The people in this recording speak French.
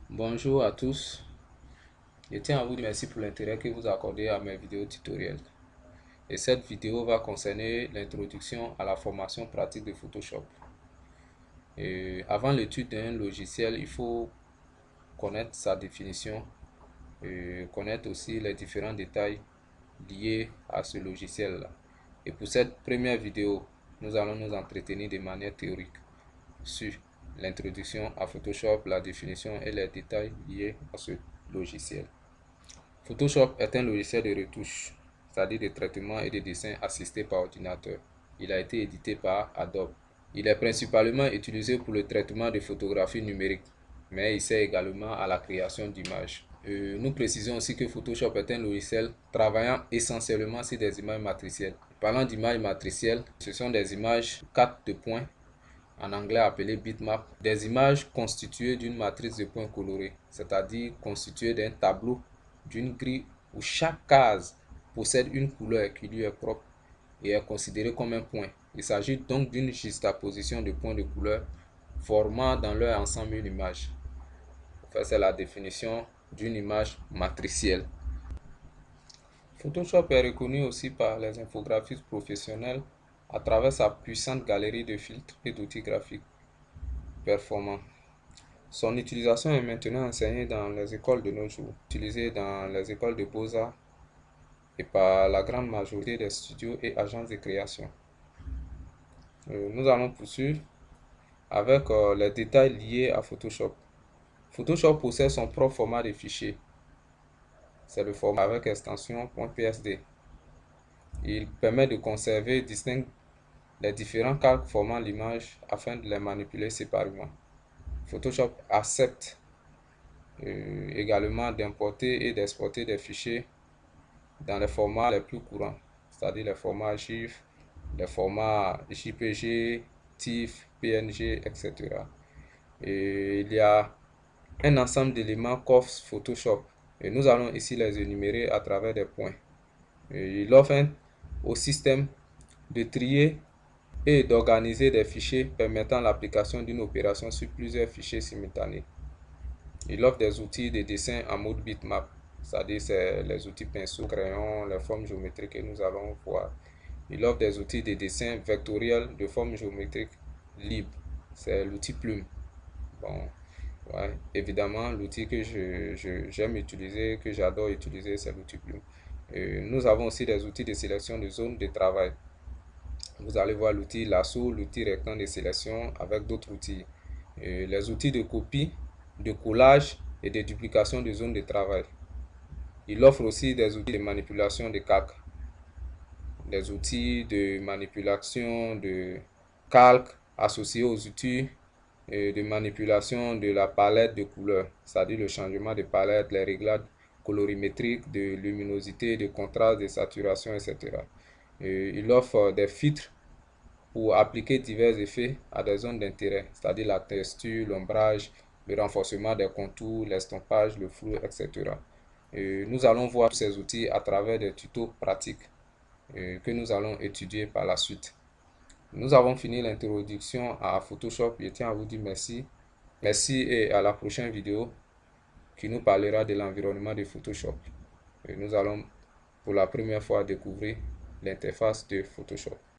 Bonjour à tous, je tiens à vous remercier pour l'intérêt que vous accordez à mes vidéos tutoriels. Et cette vidéo va concerner l'introduction à la formation pratique de Photoshop. Et avant l'étude d'un logiciel, il faut connaître sa définition et connaître aussi les différents détails liés à ce logiciel-là. Et pour cette première vidéo, nous allons nous entretenir de manière théorique sur l'introduction à Photoshop, la définition et les détails liés à ce logiciel. Photoshop est un logiciel de retouche, c'est-à-dire de traitement et de dessin assisté par ordinateur. Il a été édité par Adobe. Il est principalement utilisé pour le traitement de photographies numériques, mais il sert également à la création d'images. Nous précisons aussi que Photoshop est un logiciel travaillant essentiellement sur des images matricielles. Parlant d'images matricielles, ce sont des images 4 de points, en anglais appelées bitmap, des images constituées d'une matrice de points colorés, c'est-à-dire constituées d'un tableau d'une grille où chaque case possède une couleur qui lui est propre et est considérée comme un point. Il s'agit donc d'une juxtaposition de points de couleur formant dans leur ensemble une image. Enfin, c'est la définition d'une image matricielle. Photoshop est reconnu aussi par les infographistes professionnels à travers sa puissante galerie de filtres et d'outils graphiques performants. Son utilisation est maintenant enseignée dans les écoles de nos jours, utilisée dans les écoles de beaux-arts et par la grande majorité des studios et agences de création. Nous allons poursuivre avec les détails liés à Photoshop. Photoshop possède son propre format de fichier. C'est le format avec extension .psd. Il permet de conserver distinct les différents calques formant l'image afin de les manipuler séparément. Photoshop accepte également d'importer et d'exporter des fichiers dans les formats les plus courants, c'est-à-dire les formats GIF, les formats JPG, TIFF, PNG, etc. Et il y a un ensemble d'éléments qu'offre Photoshop et nous allons ici les énumérer à travers des points. Et il offre au système de trier et d'organiser des fichiers permettant l'application d'une opération sur plusieurs fichiers simultanés. Il offre des outils de dessin en mode bitmap, c'est-à-dire c'est les outils pinceau, crayon, les formes géométriques que nous allons voir. Il offre des outils de dessin vectoriel de formes géométriques libres, c'est l'outil plume. Bon, ouais, évidemment, l'outil que j'aime utiliser, que j'adore utiliser, c'est l'outil plume. Nous avons aussi des outils de sélection de zones de travail. Vous allez voir l'outil lasso, l'outil rectangle de sélection avec d'autres outils. Les outils de copie, de collage et de duplication de zones de travail. Il offre aussi des outils de manipulation de calque, des outils de manipulation de calque associés aux outils de manipulation de la palette de couleurs, c'est-à-dire le changement de palette, les réglages colorimétriques, de luminosité, de contraste, de saturation, etc. Il offre des filtres pour appliquer divers effets à des zones d'intérêt, c'est-à-dire la texture, l'ombrage, le renforcement des contours, l'estompage, le flou, etc. Nous allons voir ces outils à travers des tutos pratiques que nous allons étudier par la suite. Nous avons fini l'introduction à Photoshop. Je tiens à vous dire merci. Merci et à la prochaine vidéo qui nous parlera de l'environnement de Photoshop. Et nous allons pour la première fois découvrir l'interface de Photoshop.